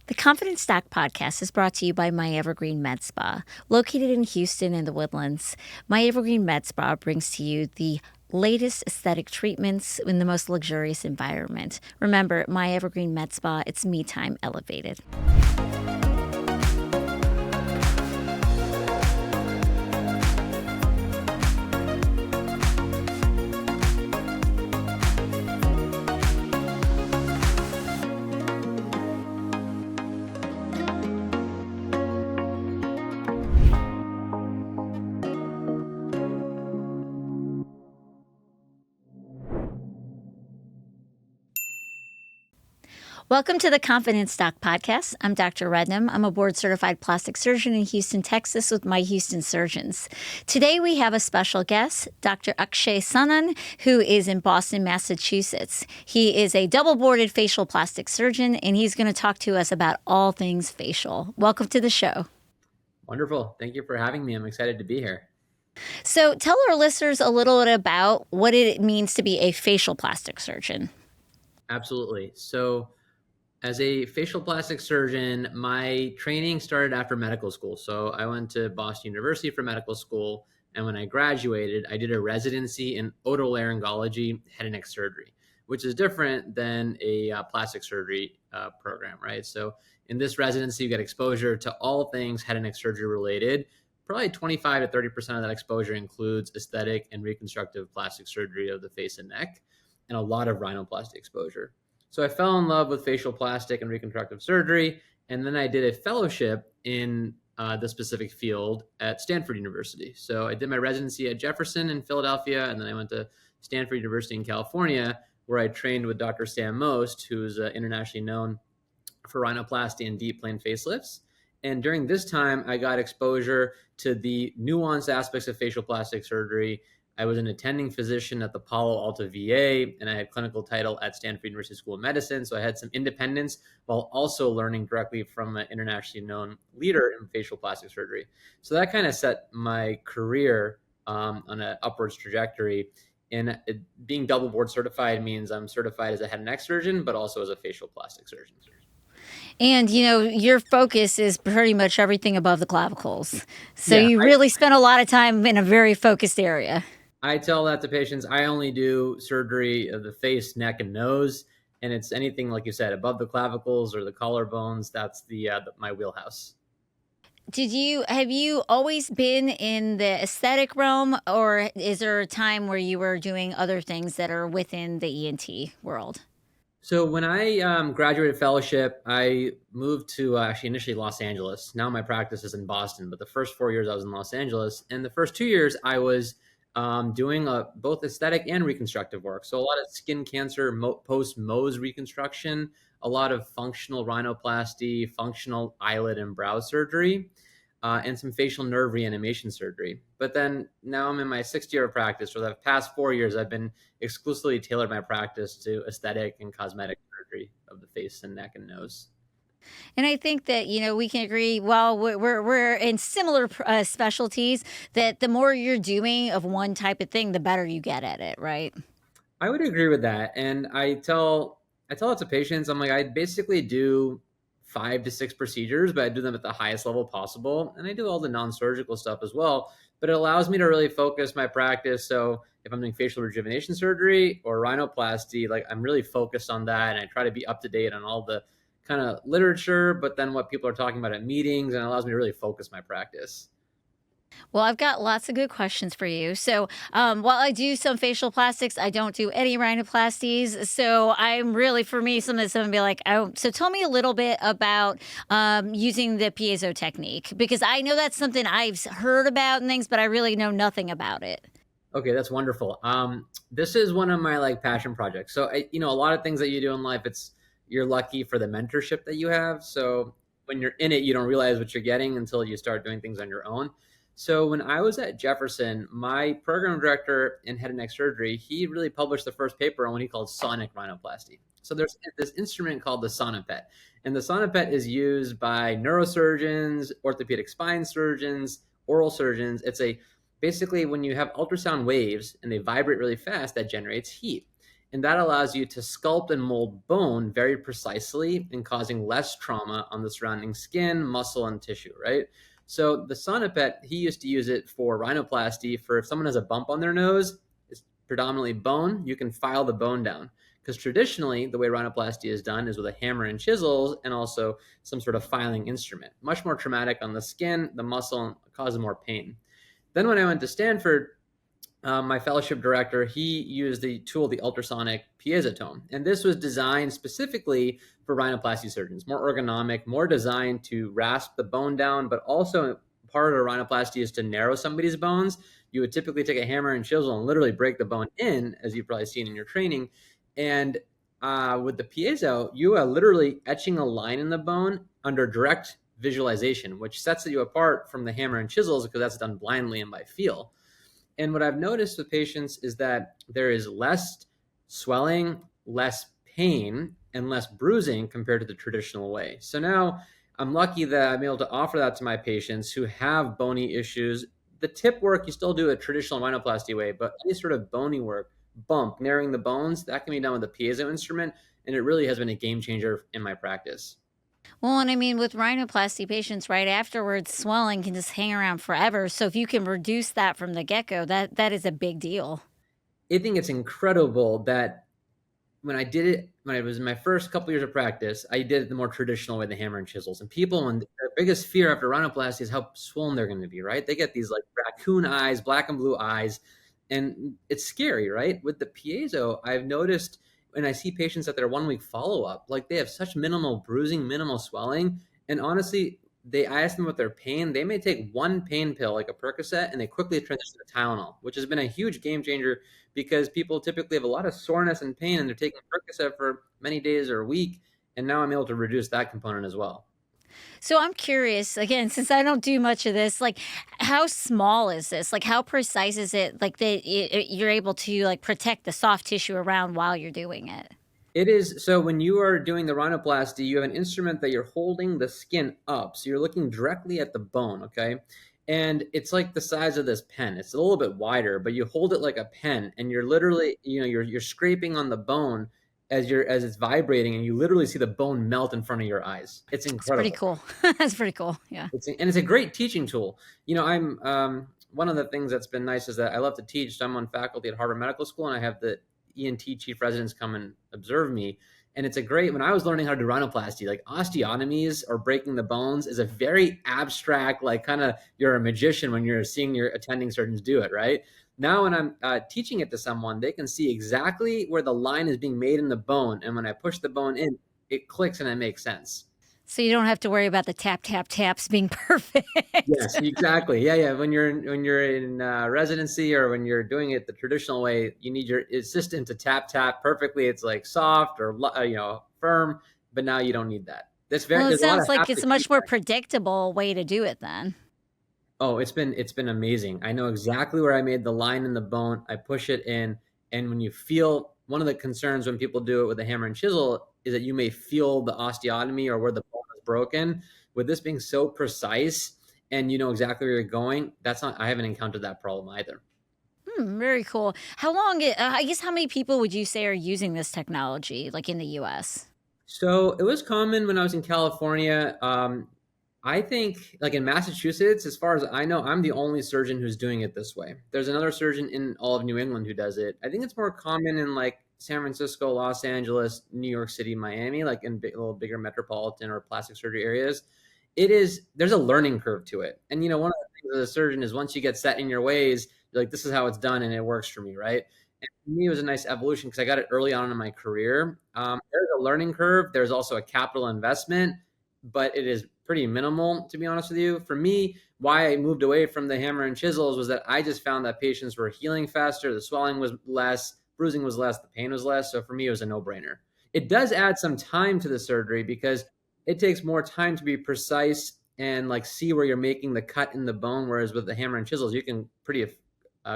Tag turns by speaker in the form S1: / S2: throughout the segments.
S1: The Confident Stock podcast is brought to you by My Evergreen Med Spa. Located in Houston in the Woodlands, My Evergreen Med Spa brings to you the latest aesthetic treatments in the most luxurious environment. Remember, My Evergreen Med Spa, it's me time elevated. Welcome to the Confident Stock Podcast. I'm Dr. Rednam. I'm a board-certified plastic surgeon in Houston, Texas with my Houston surgeons. Today we have a special guest, Dr. Akshay Sanan, who is in Boston, Massachusetts. He is a double-boarded facial plastic surgeon, and he's going to talk to us about all things facial. Welcome to the show.
S2: Wonderful. Thank you for having me. I'm excited to be here.
S1: So tell our listeners a little bit about what it means to be a facial plastic surgeon.
S2: Absolutely. So as a facial plastic surgeon, my training started after medical school. So I went to Boston University for medical school. And when I graduated, I did a residency in otolaryngology head and neck surgery, which is different than a plastic surgery program, right? So in this residency, you get exposure to all things head and neck surgery related. Probably 25 to 30% of that exposure includes aesthetic and reconstructive plastic surgery of the face and neck, and a lot of rhinoplasty exposure. So I fell in love with facial plastic and reconstructive surgery, and then I did a fellowship in the specific field at Stanford University. So I did my residency at Jefferson in Philadelphia, and then I went to Stanford University in California, where I trained with Dr. Sam Most, who's internationally known for rhinoplasty and deep plane facelifts. And during this time, I got exposure to the nuanced aspects of facial plastic surgery. I was an attending physician at the Palo Alto VA, and I had clinical title at Stanford University School of Medicine. So I had some independence while also learning directly from an internationally known leader in facial plastic surgery. So that kind of set my career on an upwards trajectory. And being double board certified means I'm certified as a head and neck surgeon, but also as a facial plastic surgeon.
S1: And, you know, your focus is pretty much everything above the clavicles. So you really spend a lot of time in a very focused area.
S2: I tell that to patients. I only do surgery of the face, neck, and nose. And it's anything, like you said, above the clavicles or the collarbones. That's my wheelhouse.
S1: Have you always been in the aesthetic realm, or is there a time where you were doing other things that are within the ENT world?
S2: So when I graduated fellowship, I moved to actually initially Los Angeles. Now my practice is in Boston, but the first 4 years I was in Los Angeles. And the first 2 years I was doing both aesthetic and reconstructive work. So a lot of skin cancer, post-Mohs reconstruction, a lot of functional rhinoplasty, functional eyelid and brow surgery, and some facial nerve reanimation surgery. But then now I'm in my 6th year of practice. For the past 4 years, I've been exclusively tailored my practice to aesthetic and cosmetic surgery of the face and neck and nose.
S1: And I think that, you know, we can agree, while we're in similar specialties, that the more you're doing of one type of thing, the better you get at it, right?
S2: I would agree with that. And I tell it to patients, I'm like, I basically do 5 to 6 procedures, but I do them at the highest level possible. And I do all the non-surgical stuff as well, but it allows me to really focus my practice. So if I'm doing facial rejuvenation surgery or rhinoplasty, like I'm really focused on that. And I try to be up to date on all the kind of literature, but then what people are talking about at meetings, and it allows me to really focus my practice.
S1: Well, I've got lots of good questions for you. So while I do some facial plastics, I don't do any rhinoplasties. So I'm really, for me, someone be like, oh, so tell me a little bit about using the piezo technique, because I know that's something I've heard about and things, but I really know nothing about it.
S2: Okay, that's wonderful. This is one of my passion projects. So, a lot of things that you do in life, you're lucky for the mentorship that you have. So when you're in it, you don't realize what you're getting until you start doing things on your own. So when I was at Jefferson, my program director in head and neck surgery, he really published the first paper on what he called sonic rhinoplasty. So there's this instrument called the sonopet. And the sonopet is used by neurosurgeons, orthopedic spine surgeons, oral surgeons. It's basically when you have ultrasound waves and they vibrate really fast, that generates heat. And that allows you to sculpt and mold bone very precisely and causing less trauma on the surrounding skin, muscle, and tissue, right? So the sonopet, he used to use it for rhinoplasty for if someone has a bump on their nose, it's predominantly bone, you can file the bone down. Because traditionally, the way rhinoplasty is done is with a hammer and chisels and also some sort of filing instrument. Much more traumatic on the skin, the muscle, and causes more pain. Then when I went to Stanford, my fellowship director, he used the tool, the ultrasonic piezo. And this was designed specifically for rhinoplasty surgeons, more ergonomic, more designed to rasp the bone down, but also part of a rhinoplasty is to narrow somebody's bones. You would typically take a hammer and chisel and literally break the bone in, as you've probably seen in your training. And with the piezo, you are literally etching a line in the bone under direct visualization, which sets you apart from the hammer and chisels because that's done blindly and by feel. And what I've noticed with patients is that there is less swelling, less pain, and less bruising compared to the traditional way. So now I'm lucky that I'm able to offer that to my patients who have bony issues. The tip work, you still do a traditional rhinoplasty way, but any sort of bony work, bump, narrowing the bones, that can be done with a piezo instrument. And it really has been a game changer in my practice.
S1: Well, and I mean, with rhinoplasty patients, right afterwards, swelling can just hang around forever. So if you can reduce that from the get-go, that is a big deal.
S2: I think it's incredible that when I did it, when I was in my first couple years of practice, I did it the more traditional way, the hammer and chisels. And people, and their biggest fear after rhinoplasty is how swollen they're going to be, right? They get these like raccoon eyes, black and blue eyes, and it's scary, right? With the piezo, I've noticed when I see patients that their 1 week follow up, like they have such minimal bruising, minimal swelling, and honestly, I ask them about their pain. They may take one pain pill, like a Percocet, and they quickly transition to Tylenol, which has been a huge game changer because people typically have a lot of soreness and pain, and they're taking Percocet for many days or a week. And now I'm able to reduce that component as well.
S1: So I'm curious, again, since I don't do much of this, like how small is this? Like how precise is it? Like that you're able to like protect the soft tissue around while you're doing it.
S2: It is. So when you are doing the rhinoplasty, you have an instrument that you're holding the skin up. So you're looking directly at the bone, okay? And it's like the size of this pen. It's a little bit wider, but you hold it like a pen and you're literally, you're scraping on the bone as it's vibrating, and you literally see the bone melt in front of your eyes. It's
S1: It's pretty
S2: incredible.
S1: cool. That's pretty cool. Yeah.
S2: And it's a great teaching tool. I'm one of the things that's been nice is that I love to teach. So I'm on faculty at Harvard Medical School, and I have the ENT chief residents come and observe me. And it's a great, when I was learning how to do rhinoplasty, like osteotomies or breaking the bones is a very abstract, like kind of you're a magician when you're seeing your attending surgeons do it, right? Now, when I'm teaching it to someone, they can see exactly where the line is being made in the bone. And when I push the bone in, it clicks and it makes sense.
S1: So you don't have to worry about the tap, tap, taps being perfect.
S2: Yes, exactly. Yeah. When you're in residency or when you're doing it the traditional way, you need your assistant to tap perfectly. It's like soft or firm, but now you don't need that.
S1: Well, it
S2: There's a lot of
S1: sounds like it's
S2: haptic
S1: a much more
S2: feedback.
S1: predictable way to do it then.
S2: Oh, it's been amazing. I know exactly where I made the line in the bone. I push it in, and when you feel, one of the concerns when people do it with a hammer and chisel is that you may feel the osteotomy or where the bone is broken. With this being so precise and you know exactly where you're going, I haven't encountered that problem either.
S1: Very cool. How long, I guess, how many people would you say are using this technology, like in the US?
S2: So it was common when I was in California. I think, like in Massachusetts, as far as I know, I'm the only surgeon who's doing it this way. There's another surgeon in all of New England who does it. I think it's more common in like San Francisco, Los Angeles, New York City, Miami, like in little bigger metropolitan or plastic surgery areas. There's a learning curve to it. And, one of the things as a surgeon is once you get set in your ways, you're like, this is how it's done and it works for me, right? And for me, it was a nice evolution because I got it early on in my career. There's a learning curve. There's also a capital investment, but it is pretty minimal, to be honest with you. For me, why I moved away from the hammer and chisels was that I just found that patients were healing faster, the swelling was less, bruising was less, the pain was less. So for me, it was a no-brainer. It does add some time to the surgery because it takes more time to be precise and like see where you're making the cut in the bone. Whereas with the hammer and chisels, you can pretty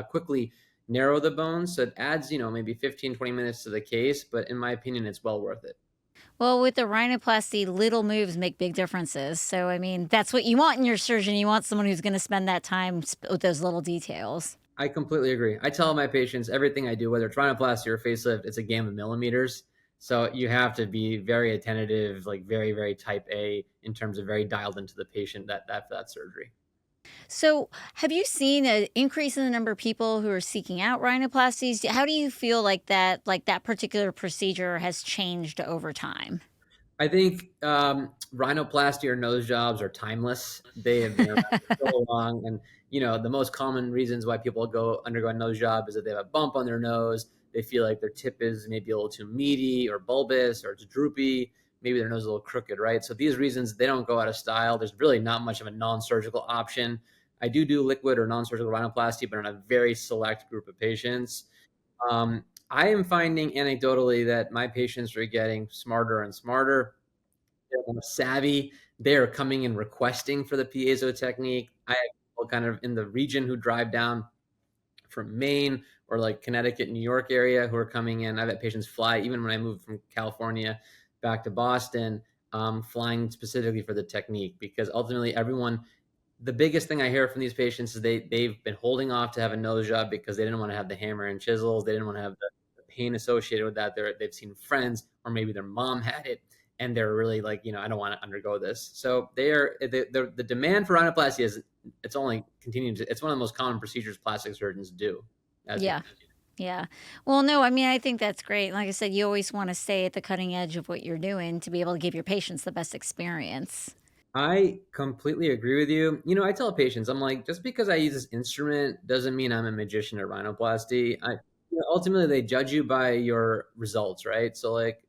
S2: quickly narrow the bone. So it adds, maybe 15, 20 minutes to the case. But in my opinion, it's well worth it.
S1: Well, with the rhinoplasty, little moves make big differences. So, I mean, that's what you want in your surgeon. You want someone who's going to spend that time with those little details.
S2: I completely agree. I tell my patients everything I do, whether it's rhinoplasty or facelift, it's a game of millimeters. So you have to be very attentive, like very, very type A in terms of very dialed into the patient that surgery.
S1: So, have you seen an increase in the number of people who are seeking out rhinoplasties? How do you feel like that particular procedure has changed over time?
S2: I think rhinoplasty or nose jobs are timeless. They have been around for so long, and the most common reasons why people undergo a nose job is that they have a bump on their nose. They feel like their tip is maybe a little too meaty or bulbous, or it's droopy. Maybe their nose is a little crooked, right? So these reasons they don't go out of style. There's really not much of a non-surgical option. I do liquid or non-surgical rhinoplasty, but on a very select group of patients. I am finding anecdotally that my patients are getting smarter and smarter. They're more savvy. They are coming and requesting for the piezo technique. I have people kind of in the region who drive down from Maine or like Connecticut, New York area who are coming in. I've had patients fly, even when I moved from California back to Boston, flying specifically for the technique, because ultimately the biggest thing I hear from these patients is they've been holding off to have a nose job because they didn't want to have the hammer and chisels. They didn't want to have the pain associated with that. They've seen friends or maybe their mom had it, and they're really like, I don't want to undergo this. So the demand for rhinoplasty is it's only continuing to. It's one of the most common procedures plastic surgeons do. As you
S1: Yeah. Yeah. Well, no, I mean, I think that's great. Like I said, you always want to stay at the cutting edge of what you're doing to be able to give your patients the best experience.
S2: I completely agree with you. I tell patients, I'm like, just because I use this instrument doesn't mean I'm a magician at rhinoplasty. Ultimately, they judge you by your results, right? So, like,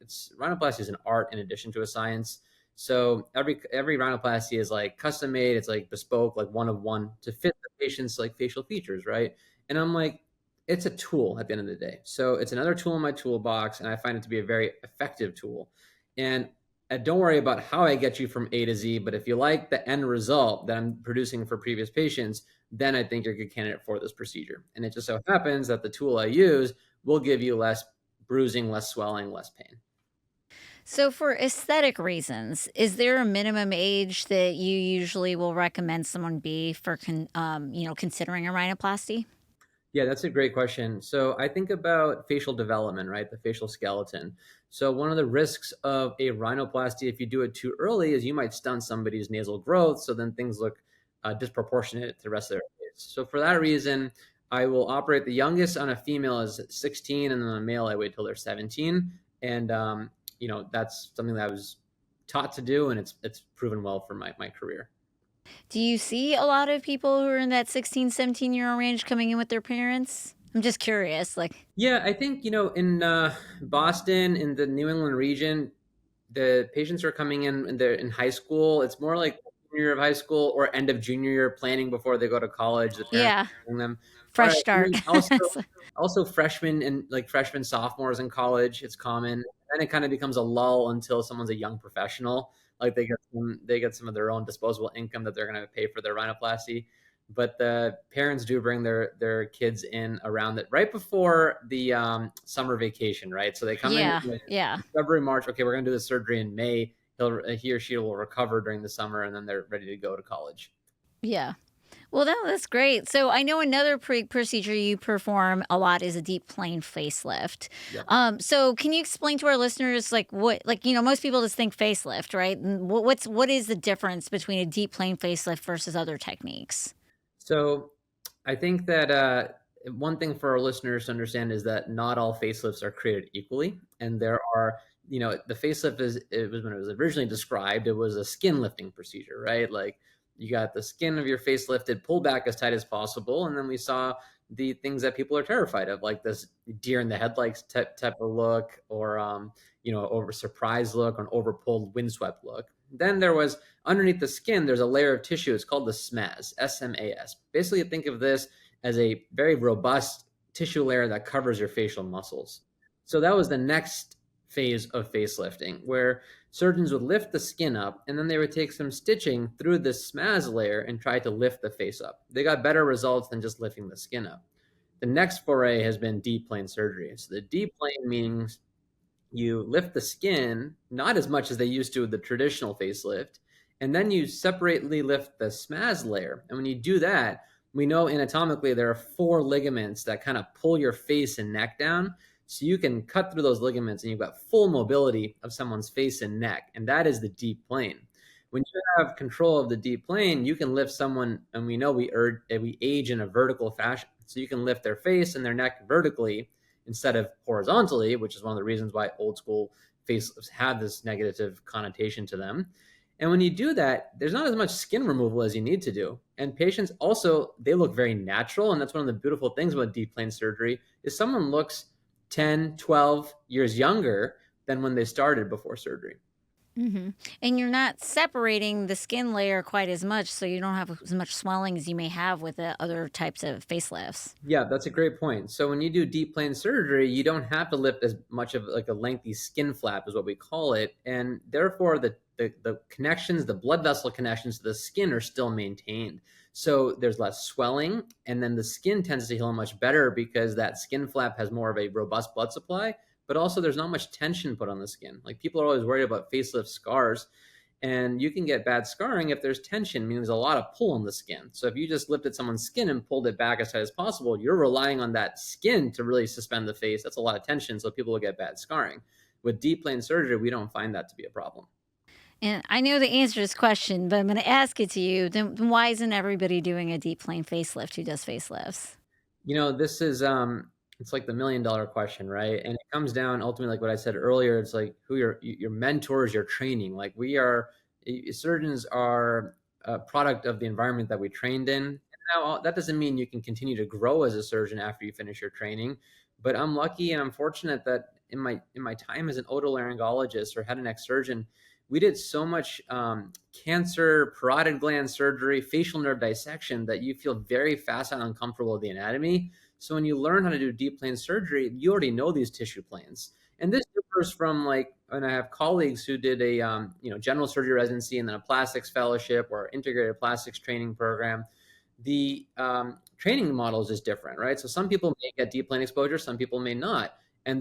S2: rhinoplasty is an art in addition to a science. So every rhinoplasty is like custom made. It's like bespoke, like one of one to fit the patient's like facial features, right? And I'm like, it's a tool at the end of the day. So it's another tool in my toolbox, and I find it to be a very effective tool. And don't worry about how I get you from A to Z, but if you like the end result that I'm producing for previous patients, then I think you're a good candidate for this procedure. And it just so happens that the tool I use will give you less bruising, less swelling, less pain.
S1: So, for aesthetic reasons, is there a minimum age that you usually will recommend someone be for, considering a rhinoplasty?
S2: Yeah, that's a great question. So I think about facial development, right? The facial skeleton. So one of the risks of a rhinoplasty, if you do it too early, is you might stunt somebody's nasal growth. So then things look disproportionate to the rest of their face. So for that reason, I will operate the youngest on a female is 16, and then on a male, I wait till they're 17. And that's something that I was taught to do, and it's proven well for my career.
S1: Do you see a lot of people who are in that 16, 17-year-old range coming in with their parents? I'm just curious. Like,
S2: Yeah, I think, in Boston, in the New England region, the patients are coming in and they're in high school. It's more like junior year of high school or end of junior year, planning before they go to college. The parents
S1: yeah,
S2: are bring them. All
S1: fresh
S2: right. And
S1: start.
S2: then also freshmen and like freshmen, sophomores in college, it's common. Then it kind of becomes a lull until someone's a young professional. Like they get some of their own disposable income that they're going to pay for their rhinoplasty. But the parents do bring their kids in around it right before the summer vacation, right? So they come in
S1: Yeah,
S2: like
S1: yeah,
S2: February, March. Okay, we're going to do the surgery in May. He or she will recover during the summer, and then they're ready to go to college.
S1: yeah. Well, that's great. So I know another procedure you perform a lot is a deep plane facelift.
S2: Yeah.
S1: So can you explain to our listeners most people just think facelift, right? And what is the difference between a deep plane facelift versus other techniques?
S2: So I think that one thing for our listeners to understand is that not all facelifts are created equally, and there are, the facelift it was when it was originally described, it was a skin lifting procedure, right? Like you got the skin of your face lifted, pulled back as tight as possible, and then we saw the things that people are terrified of, like this deer in the headlights type of look, or over surprise look, or an over pulled windswept look. Then there was underneath the skin, there's a layer of tissue. It's called the SMAS, SMAS. Basically, think of this as a very robust tissue layer that covers your facial muscles. So that was the next phase of facelifting, where surgeons would lift the skin up and then they would take some stitching through this SMAS layer and try to lift the face up. They got better results than just lifting the skin up. The next foray has been deep plane surgery. So the deep plane means you lift the skin, not as much as they used to with the traditional facelift, and then you separately lift the SMAS layer. And when you do that, We know anatomically there are 4 ligaments that kind of pull your face and neck down. So you can cut through those ligaments and you've got full mobility of someone's face and neck. And that is the deep plane. When you have control of the deep plane, you can lift someone, and we know we age in a vertical fashion. So you can lift their face and their neck vertically instead of horizontally, which is one of the reasons why old school facelifts have this negative connotation to them. And when you do that, there's not as much skin removal as you need to do. And patients also, they look very natural. And that's one of the beautiful things about deep plane surgery is someone looks 10, 12 years younger than when they started before surgery.
S1: Mm-hmm. And you're not separating the skin layer quite as much, so you don't have as much swelling as you may have with the other types of facelifts.
S2: Yeah, that's a great point. So when you do deep plane surgery, you don't have to lift as much of like a lengthy skin flap is what we call it. And therefore the connections, the blood vessel connections to the skin are still maintained. So there's less swelling, and then the skin tends to heal much better because that skin flap has more of a robust blood supply, but also there's not much tension put on the skin. Like people are always worried about facelift scars, and you can get bad scarring if there's tension, meaning there's a lot of pull on the skin. So if you just lifted someone's skin and pulled it back as tight as possible, you're relying on that skin to really suspend the face. That's a lot of tension, so people will get bad scarring. With deep plane surgery, we don't find that to be a problem.
S1: And I know the answer to this question, but I'm going to ask it to you. Then why isn't everybody doing a deep plane facelift who does facelifts?
S2: This is it's like the $1 million question, right? And it comes down ultimately, like what I said earlier, it's like who your mentors, your training. Like surgeons are a product of the environment that we trained in. And now that doesn't mean you can continue to grow as a surgeon after you finish your training. But I'm lucky and I'm fortunate that in my time as an otolaryngologist or head and neck surgeon, we did so much cancer, parotid gland surgery, facial nerve dissection that you feel very fast and uncomfortable with the anatomy. So when you learn how to do deep plane surgery, you already know these tissue planes. And this differs from like when I have colleagues who did a general surgery residency and then a plastics fellowship or integrated plastics training program. The training model is just different, right? So some people may get deep plane exposure, some people may not. And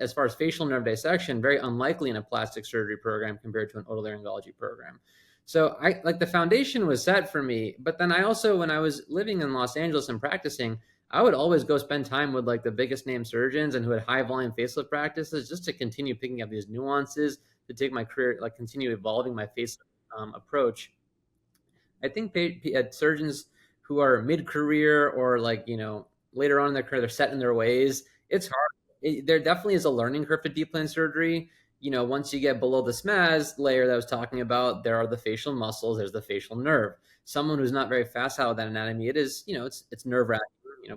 S2: as far as facial nerve dissection, very unlikely in a plastic surgery program compared to an otolaryngology program. So the foundation was set for me. But then I also, when I was living in Los Angeles and practicing, I would always go spend time with like the biggest name surgeons and who had high volume facelift practices just to continue picking up these nuances, to take my career, like continue evolving my facelift approach. I think surgeons who are mid-career or later on in their career, they're set in their ways. It's hard. There definitely is a learning curve to deep plane surgery. Once you get below the SMAS layer that I was talking about, there are the facial muscles, there's the facial nerve. Someone who's not very facile with that anatomy, it is, it's nerve-wracking,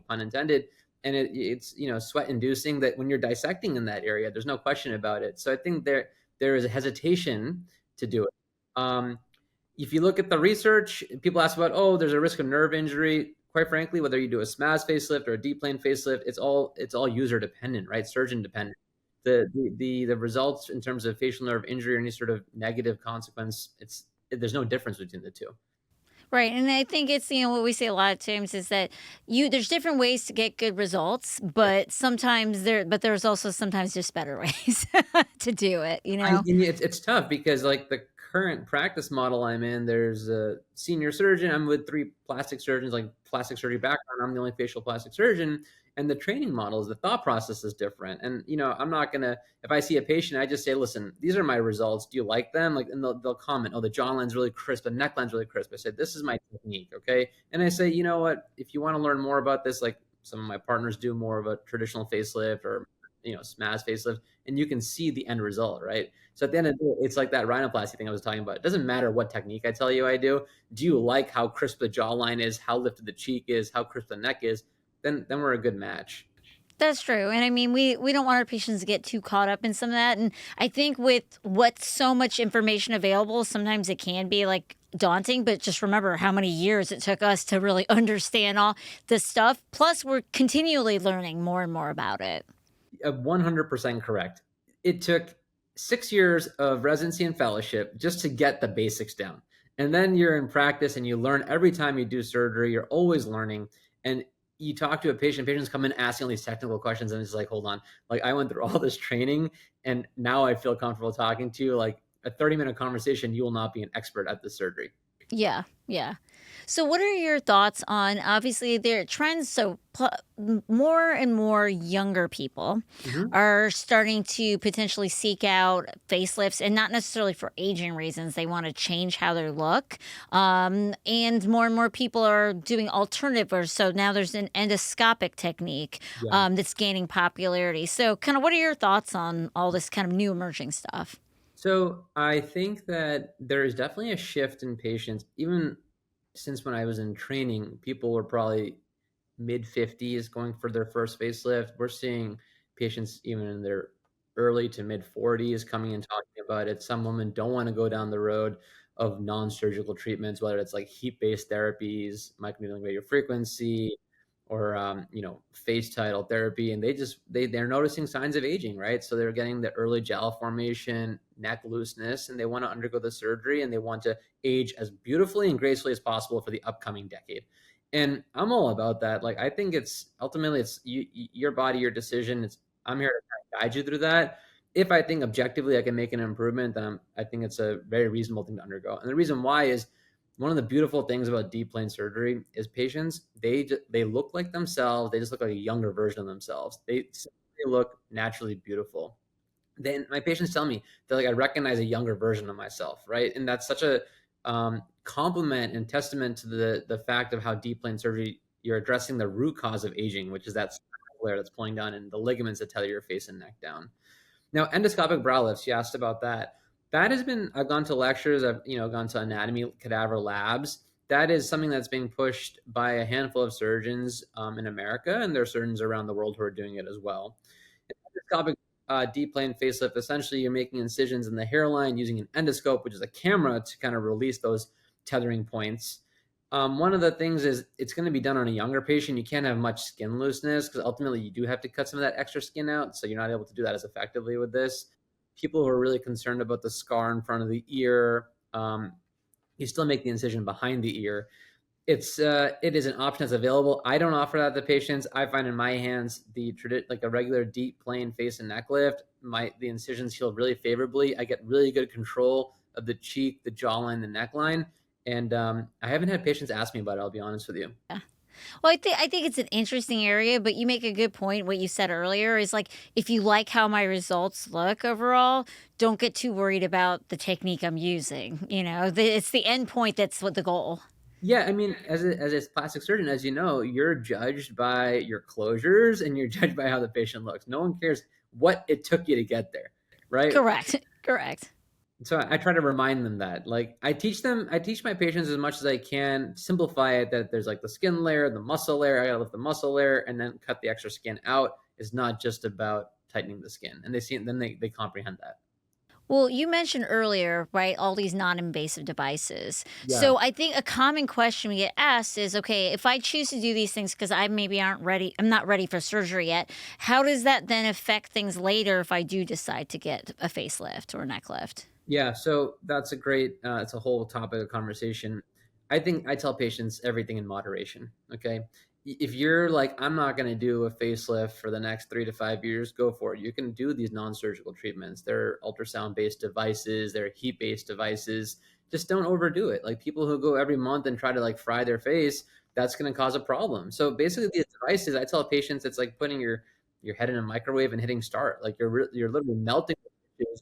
S2: pun intended. And it's, sweat-inducing that when you're dissecting in that area, there's no question about it. So I think there is a hesitation to do it. If you look at the research, people ask about, there's a risk of nerve injury. Quite frankly, whether you do a SMAS facelift or a deep plane facelift, it's all user dependent, right? Surgeon dependent. The results in terms of facial nerve injury or any sort of negative consequence, there's no difference between the two.
S1: Right. And I think it's, what we say a lot of times is that there's different ways to get good results, but there's also sometimes just better ways to do it,
S2: It's tough because like the current practice model I'm in, there's a senior surgeon. I'm with 3 plastic surgeons, like plastic surgery background. I'm the only facial plastic surgeon. And the training models, the thought process is different. And, I'm not going to, if I see a patient, I just say, listen, these are my results. Do you like them? And they'll comment, the jawline's really crisp, the neckline's really crisp. I said, this is my technique. Okay. And I say, you know what, if you want to learn more about this, like some of my partners do more of a traditional facelift or, SMAS facelift, and you can see the end result, right? So at the end of the day, it's like that rhinoplasty thing I was talking about. It doesn't matter what technique I tell you I do. Do you like how crisp the jawline is, how lifted the cheek is, how crisp the neck is? Then we're a good match.
S1: That's true. And I mean, we don't want our patients to get too caught up in some of that. And I think with what's so much information available, sometimes it can be like daunting, but just remember how many years it took us to really understand all this stuff. Plus, we're continually learning more and more about it.
S2: 100% correct. It took 6 years of residency and fellowship just to get the basics down. And then you're in practice and you learn every time you do surgery. You're always learning. And you talk to a patient, patients come in asking all these technical questions, and it's like, hold on, like I went through all this training and now I feel comfortable talking to you. Like a 30-minute conversation, you will not be an expert at this surgery.
S1: Yeah, yeah. So, what are your thoughts on obviously there are trends? So, more and more younger people
S2: Hmm.
S1: are starting to potentially seek out facelifts, and not necessarily for aging reasons. They want to change how they look, and more people are doing alternative. Or so now there's an endoscopic technique
S2: Yeah.
S1: that's gaining popularity. So, kind of, what are your thoughts on all this kind of new emerging stuff?
S2: So I think that there is definitely a shift in patients. Even since when I was in training, people were probably mid 50s going for their first facelift. We're seeing patients even in their early to mid 40s coming and talking about it. Some women don't want to go down the road of non-surgical treatments, whether it's like heat-based therapies, microneedling radiofrequency, or face title therapy, and they're noticing signs of aging, right? So they're getting the early jowl formation, neck looseness, and they want to undergo the surgery, and they want to age as beautifully and gracefully as possible for the upcoming decade. And I'm all about that. Like, I think it's ultimately it's your body, your decision. I'm here to kind of guide you through that. If I think objectively I can make an improvement, then I think it's a very reasonable thing to undergo. And the reason why is one of the beautiful things about deep plane surgery is patients, they look like themselves. They just look like a younger version of themselves. They look naturally beautiful. Then my patients tell me that, like, I recognize a younger version of myself, right? And that's such a compliment and testament to the fact of how deep plane surgery, you're addressing the root cause of aging, which is that layer that's pulling down and the ligaments that tether your face and neck down. Now, endoscopic brow lifts, you asked about that. That has been, I've gone to lectures, I've gone to anatomy cadaver labs. That is something that's being pushed by a handful of surgeons in America, and there are surgeons around the world who are doing it as well. Endoscopic deep plane facelift, essentially you're making incisions in the hairline using an endoscope, which is a camera to kind of release those tethering points. One of the things is it's going to be done on a younger patient. You can't have much skin looseness because ultimately you do have to cut some of that extra skin out. So you're not able to do that as effectively with this. People who are really concerned about the scar in front of the ear, you still make the incision behind the ear. It is an option that's available. I don't offer that to patients. I find in my hands like a regular deep plane face and neck lift, the incisions heal really favorably. I get really good control of the cheek, the jawline, the neckline, and I haven't had patients ask me about it. I'll be honest with you.
S1: Yeah. Well, I think it's an interesting area, but you make a good point. What you said earlier is like if you like how my results look overall, don't get too worried about the technique I'm using. It's the end point that's what the goal.
S2: Yeah, I mean, as a plastic surgeon, as you know, you're judged by your closures and you're judged by how the patient looks. No one cares what it took you to get there, right?
S1: Correct. Correct.
S2: So I try to remind them that, like, I teach my patients as much as I can, simplify it, that there's like the skin layer, the muscle layer. I gotta lift the muscle layer and then cut the extra skin out. It's not just about tightening the skin, and they comprehend that.
S1: Well, you mentioned earlier, right, all these non-invasive devices.
S2: Yeah.
S1: So I think a common question we get asked is, okay, if I choose to do these things because I maybe aren't ready, I'm not ready for surgery yet. How does that then affect things later if I do decide to get a facelift or a neck lift?
S2: Yeah, so that's a great, it's a whole topic of conversation. I think I tell patients everything in moderation. Okay. If you're like, I'm not going to do a facelift for the next 3 to 5 years, go for it. You can do these non surgical treatments. They're ultrasound based devices, they're heat based devices. Just don't overdo it. Like people who go every month and try to like fry their face, that's going to cause a problem. So basically, these devices, I tell patients it's like putting your head in a microwave and hitting start. Like you're literally melting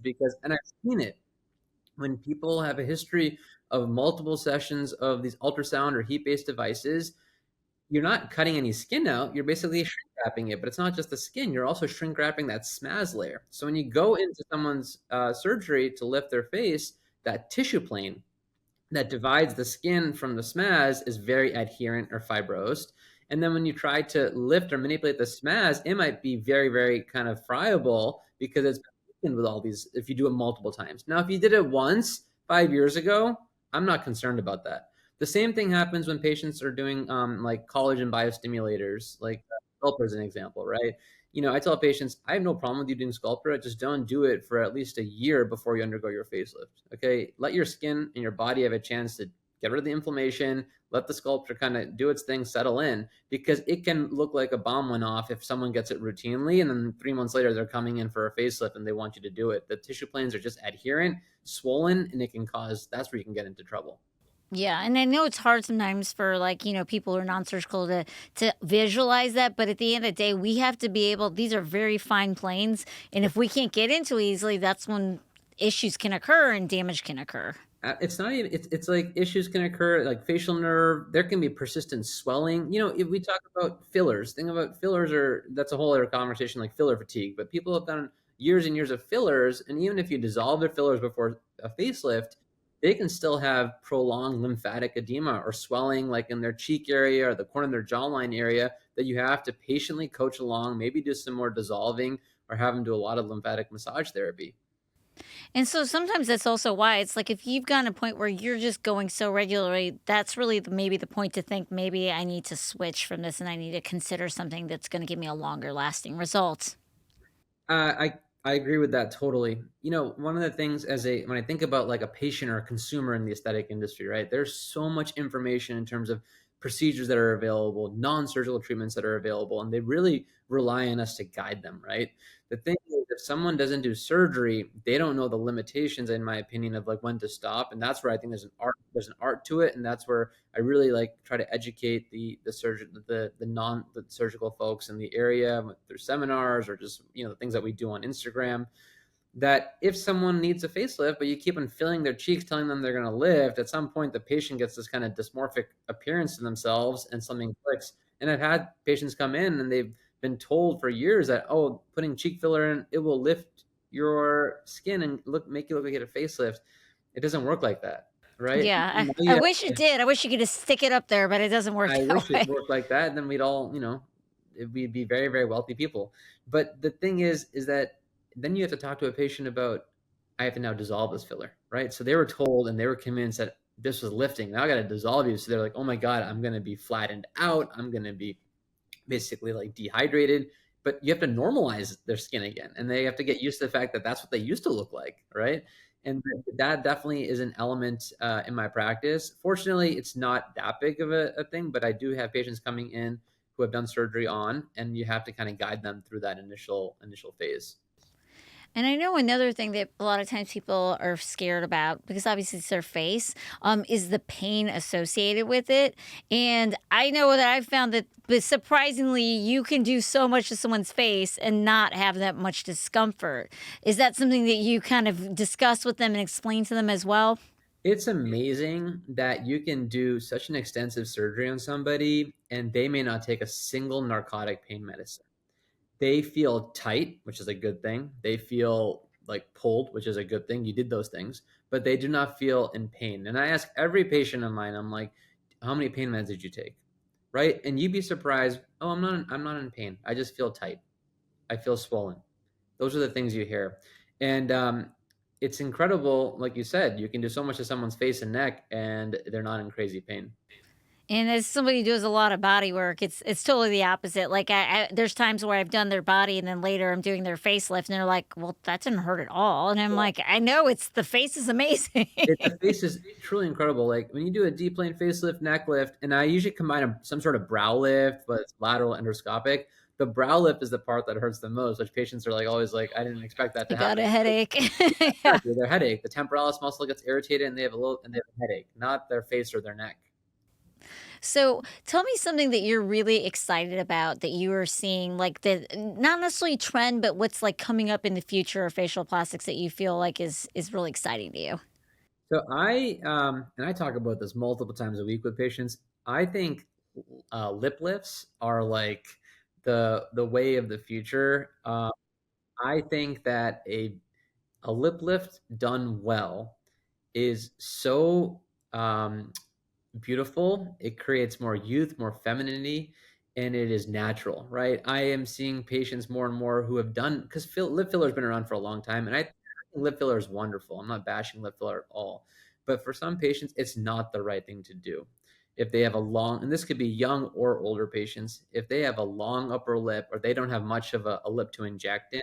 S2: because, and I've seen it when people have a history of multiple sessions of these ultrasound or heat-based devices, you're not cutting any skin out. You're basically shrink wrapping it, but it's not just the skin. You're also shrink wrapping that SMAS layer. So when you go into someone's surgery to lift their face, that tissue plane that divides the skin from the SMAS is very adherent or fibrosed. And then when you try to lift or manipulate the SMAS, it might be very, very kind of friable because it's been with all these, if you do it multiple times. Now, if you did it once 5 years ago, I'm not concerned about that. The same thing happens when patients are doing like collagen biostimulators, like Sculptra is an example, right? I tell patients, I have no problem with you doing Sculptra, just don't do it for at least a year before you undergo your facelift. Okay, let your skin and your body have a chance to get rid of the inflammation, let the Sculptra kind of do its thing, settle in, because it can look like a bomb went off if someone gets it routinely, and then 3 months later they're coming in for a facelift and they want you to do it. The tissue planes are just adherent, swollen, and it can cause, that's where you can get into trouble.
S1: Yeah, and I know it's hard sometimes for like, people who are non-surgical to visualize that, but at the end of the day, we have to be able these are very fine planes, and if we can't get into it easily, that's when issues can occur and damage can occur.
S2: It's not even it's like issues can occur like facial nerve. There can be persistent swelling. If we talk about fillers, think about fillers, or that's a whole other conversation, like filler fatigue. But people have done years and years of fillers, and even if you dissolve their fillers before a facelift, they can still have prolonged lymphatic edema or swelling like in their cheek area or the corner of their jawline area, that you have to patiently coach along, maybe do some more dissolving, or have them do a lot of lymphatic massage therapy.
S1: And so sometimes that's also why it's like if you've gotten a point where you're just going so regularly, that's really maybe the point to think maybe I need to switch from this and I need to consider something that's going to give me a longer lasting result.
S2: I agree with that totally. One of the things when I think about like a patient or a consumer in the aesthetic industry, right? There's so much information in terms of procedures that are available, non-surgical treatments that are available, and they really rely on us to guide them, right? The thing is, if someone doesn't do surgery, they don't know the limitations, in my opinion, of like when to stop, and that's where I think there's an art to it, and that's where I really like try to educate the surgeon, the surgical folks in the area through seminars, or just the things that we do on Instagram, that if someone needs a facelift, but you keep on filling their cheeks, telling them they're going to lift, at some point the patient gets this kind of dysmorphic appearance to themselves and something clicks. And I've had patients come in and they've been told for years that, oh, putting cheek filler in, it will lift your skin and make you look like you had a facelift. It doesn't work like that, right?
S1: Yeah,
S2: Now
S1: I
S2: you
S1: wish it did. I wish you could just stick it up there, but it doesn't work
S2: I
S1: that
S2: wish it
S1: way.
S2: worked like that, and then we'd all, we'd be very, very wealthy people. But the thing is that then you have to talk to a patient about, I have to now dissolve this filler, right? So they were told and they were convinced that this was lifting. Now I got to dissolve you. So they're like, oh my God, I'm going to be flattened out. I'm going to be basically like dehydrated. But you have to normalize their skin again, and they have to get used to the fact that that's what they used to look like, right? And that definitely is an element in my practice. Fortunately, it's not that big of a thing, but I do have patients coming in who have done surgery on, and you have to kind of guide them through that initial phase.
S1: And I know another thing that a lot of times people are scared about, because obviously it's their face, is the pain associated with it. And I know that I've found that, but surprisingly, you can do so much to someone's face and not have that much discomfort. Is that something that you kind of discuss with them and explain to them as well?
S2: It's amazing that you can do such an extensive surgery on somebody and they may not take a single narcotic pain medicine. They feel tight, which is a good thing. They feel like pulled, which is a good thing. You did those things, but they do not feel in pain. And I ask every patient of mine, I'm like, how many pain meds did you take? Right? And you'd be surprised, oh, I'm not in pain. I just feel tight. I feel swollen. Those are the things you hear. And it's incredible, like you said, you can do so much to someone's face and neck and they're not in crazy pain.
S1: And as somebody who does a lot of body work, it's totally the opposite. Like there's times where I've done their body, and then later I'm doing their facelift, and they're like, "Well, that didn't hurt at all." And I'm like, "I know, it's the face is amazing."
S2: The face is truly incredible. Like when you do a deep plane facelift, neck lift, and I usually combine some sort of brow lift, but it's lateral endoscopic. The brow lift is the part that hurts the most, which patients are like always like, I didn't expect that
S1: I
S2: to
S1: got
S2: happen.
S1: a headache. Yeah.
S2: Exactly, their headache, the temporalis muscle gets irritated, and they have a headache, not their face or their neck.
S1: So tell me something that you're really excited about that you are seeing, like the not necessarily trend, but what's like coming up in the future of facial plastics that you feel like is really exciting to you.
S2: So I talk about this multiple times a week with patients. I think lip lifts are like the way of the future. I think that a lip lift done well is so beautiful. It creates more youth, more femininity, and it is natural, right? I am seeing patients more and more who have done, because lip filler has been around for a long time, and I think lip filler is wonderful. I'm not bashing lip filler at all, but for some patients, it's not the right thing to do. If they have a long, and this could be young or older patients, if they have a long upper lip or they don't have much of a lip to inject in,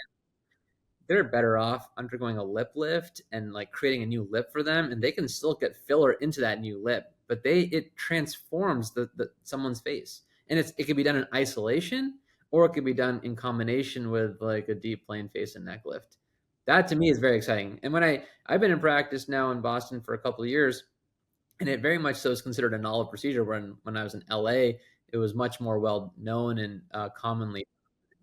S2: they're better off undergoing a lip lift and like creating a new lip for them, and they can still get filler into that new lip, but it transforms the someone's face, and it can be done in isolation, or it could be done in combination with like a deep plane face and neck lift. That to me is very exciting. And I've been in practice now in Boston for a couple of years, And it very much so is considered a novel procedure. When I was in LA, it was much more well known and commonly.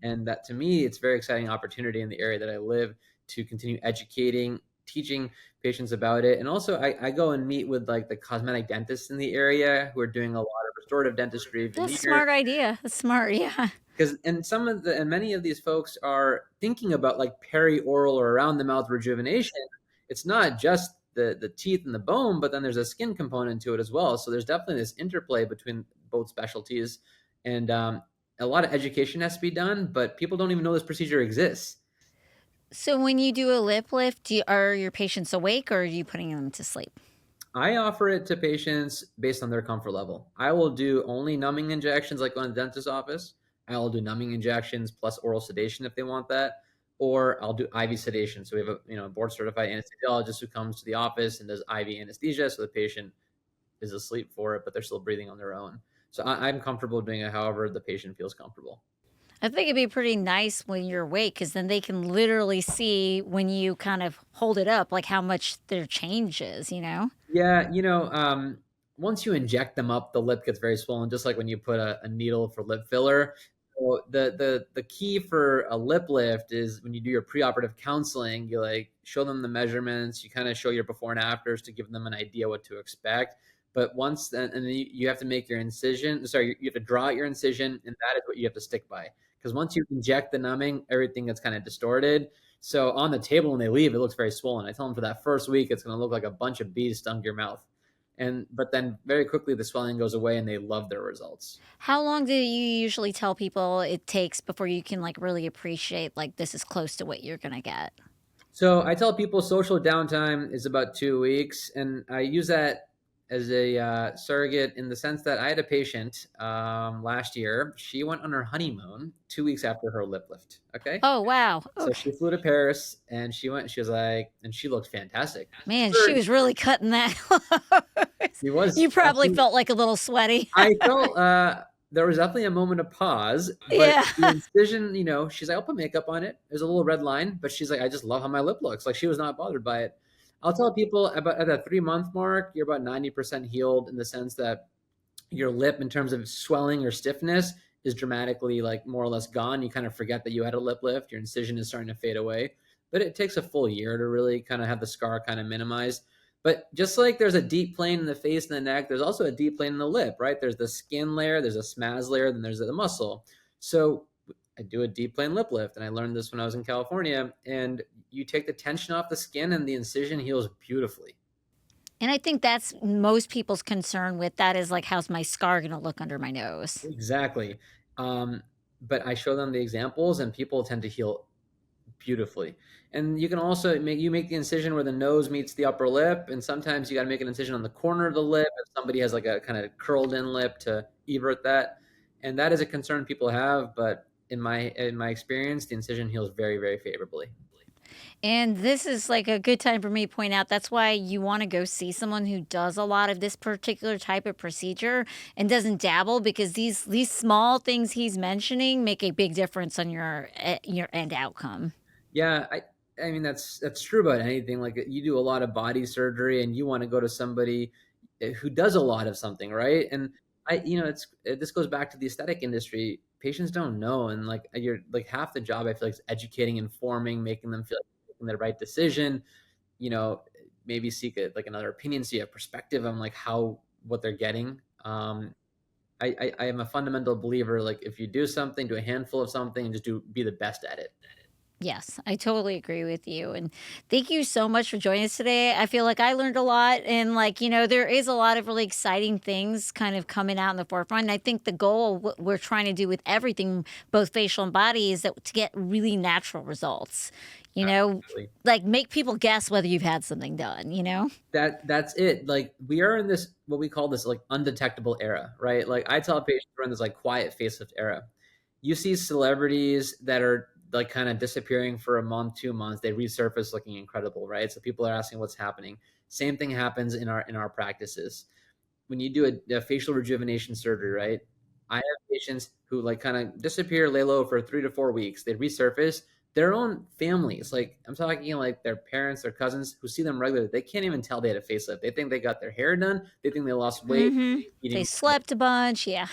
S2: And that, to me, it's a very exciting opportunity in the area that I live to continue educating, teaching patients about it. And also, I go and meet with like the cosmetic dentists in the area who are doing a lot of restorative dentistry,
S1: That's a
S2: veneer,
S1: smart idea. That's smart. Yeah.
S2: because and many of these folks are thinking about like perioral or around the mouth rejuvenation. It's not just the teeth and the bone, but then there's a skin component to it as well. So there's definitely this interplay between both specialties, and a lot of education has to be done, but people don't even know this procedure exists.
S1: So when you do a lip lift, are your patients awake or are you putting them to sleep?
S2: I offer it to patients based on their comfort level. I will do only numbing injections like on the dentist's office. I will do numbing injections plus oral sedation if they want that, or I'll do IV sedation. So we have a board certified anesthesiologist who comes to the office and does IV anesthesia, so the patient is asleep for it, but they're still breathing on their own. So I'm comfortable doing it however the patient feels comfortable.
S1: I think it'd be pretty nice when you're awake because then they can literally see when you kind of hold it up, like how much their change is, you know?
S2: Yeah, once you inject them up, the lip gets very swollen, just like when you put a needle for lip filler. So the key for a lip lift is when you do your preoperative counseling, you like show them the measurements, you kind of show your before and afters to give them an idea what to expect. But once then, and then you have to make your incision. Sorry, you have to draw out your incision, and that is what you have to stick by. Because once you inject the numbing, everything gets kind of distorted. So on the table when they leave, it looks very swollen. I tell them for that first week, it's going to look like a bunch of bees stung your mouth. But then very quickly the swelling goes away and they love their results.
S1: How long do you usually tell people it takes before you can like really appreciate like this is close to what you're going to get?
S2: So I tell people social downtime is about 2 weeks, and I use that as a surrogate in the sense that I had a patient last year. She went on her honeymoon 2 weeks after her lip lift. Okay.
S1: Oh, wow.
S2: So
S1: Okay.
S2: she flew to Paris and she went, she was like, and she looked fantastic.
S1: Man, she
S2: Sure,
S1: was really cutting that.
S2: she was.
S1: You probably felt like a little sweaty.
S2: I felt there was definitely a moment of pause, but
S1: Yeah.
S2: the incision, she's like, I'll put makeup on it. There's a little red line, but she's like, I just love how my lip looks. Like she was not bothered by it. I'll tell people about at that 3 month mark, you're about 90% healed in the sense that your lip, in terms of swelling or stiffness, is dramatically like more or less gone. You kind of forget that you had a lip lift. Your incision is starting to fade away, but it takes a full year to really kind of have the scar kind of minimized. But just like there's a deep plane in the face and the neck, there's also a deep plane in the lip, right? There's the skin layer, there's a SMAS layer, then there's the muscle. So I do a deep plane lip lift, and I learned this when I was in California. And you take the tension off the skin, and the incision heals beautifully.
S1: And I think that's most people's concern with that is like, how's my scar going to look under my nose?
S2: Exactly. Um, but I show them the examples, and people tend to heal beautifully. And you can also make the incision where the nose meets the upper lip, and sometimes you got to make an incision on the corner of the lip if somebody has like a kind of curled in lip to evert that. And that is a concern people have, but in my experience, the incision heals very, very favorably.
S1: And this is like a good time for me to point out that's why you want to go see someone who does a lot of this particular type of procedure and doesn't dabble because these small things he's mentioning make a big difference on your end outcome.
S2: Yeah, I mean that's true about anything. Like you do a lot of body surgery, and you want to go to somebody who does a lot of something, right? And it's this goes back to the aesthetic industry. Patients don't know, and like you're like half the job I feel like is educating, informing, making them feel like they're making the right decision. You know, maybe seek like another opinion, see a perspective on like how what they're getting. I am a fundamental believer. Like if you do something, do a handful of something, and just be the best at it.
S1: Yes, I totally agree with you. And thank you so much for joining us today. I feel like I learned a lot. And, like, there is a lot of really exciting things kind of coming out in the forefront. And I think the goal, what we're trying to do with everything, both facial and body, is that to get really natural results,
S2: Absolutely.
S1: like make people guess whether you've had something done.
S2: That's it. Like we are in this what we call this like undetectable era, right? Like I tell patients we're in this like quiet facelift era. You see celebrities that are like kind of disappearing for a month, 2 months, they resurface looking incredible, right? So people are asking what's happening. Same thing happens in our practices. When you do a facial rejuvenation surgery, right? I have patients who like kind of disappear, lay low for 3 to 4 weeks. They resurface. their own families, like I'm talking like their parents, their cousins who see them regularly, they can't even tell they had a facelift. They think they got their hair done. They think they lost weight
S1: They
S2: eating.
S1: slept a bunch. Yeah.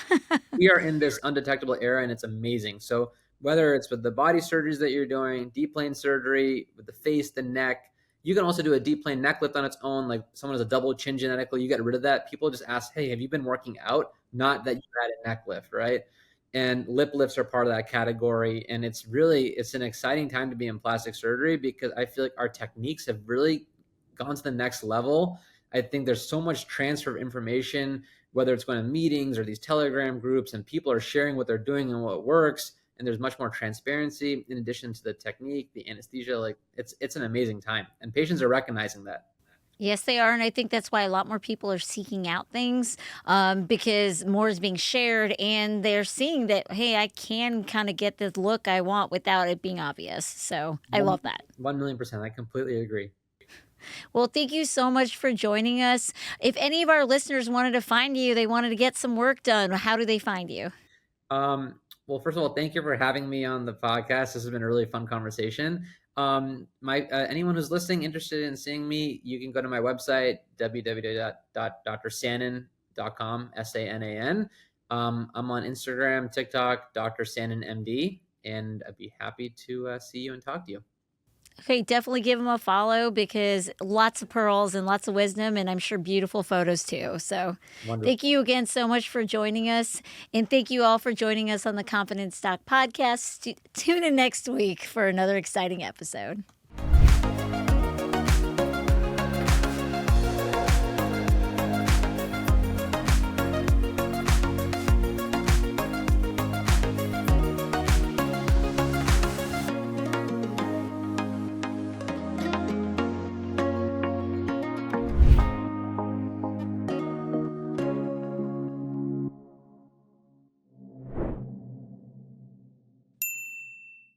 S2: We are in this undetectable era, and it's amazing. So whether it's with the body surgeries that you're doing, deep plane surgery with the face, the neck, you can also do a deep plane neck lift on its own. Like someone has a double chin genetically, you get rid of that. People just ask, hey, have you been working out? Not that you had a neck lift, right? And lip lifts are part of that category. And it's an exciting time to be in plastic surgery because I feel like our techniques have really gone to the next level. I think there's so much transfer of information, whether it's going to meetings or these Telegram groups, and people are sharing what they're doing and what works. And there's much more transparency in addition to the technique, the anesthesia. Like it's an amazing time, and patients are recognizing that.
S1: Yes, they are. And I think that's why a lot more people are seeking out things because more is being shared and they're seeing that, hey, I can kind of get the look I want without it being obvious. So I love that.
S2: 1,000,000%. I completely agree.
S1: Well, thank you so much for joining us. If any of our listeners wanted to find you, they wanted to get some work done, how do they find you?
S2: Well, first of all, thank you for having me on the podcast. This has been a really fun conversation. Anyone who's listening, interested in seeing me, you can go to my website, www.drsanan.com, SANAN. I'm on Instagram, TikTok, Dr. Sanan MD, and I'd be happy to see you and talk to you.
S1: Okay, definitely give them a follow because lots of pearls and lots of wisdom, and I'm sure beautiful photos too. So
S2: Wonderful.
S1: thank you again so much for joining us. And thank you all for joining us on the Confidence Doc podcast. Tune in next week for another exciting episode.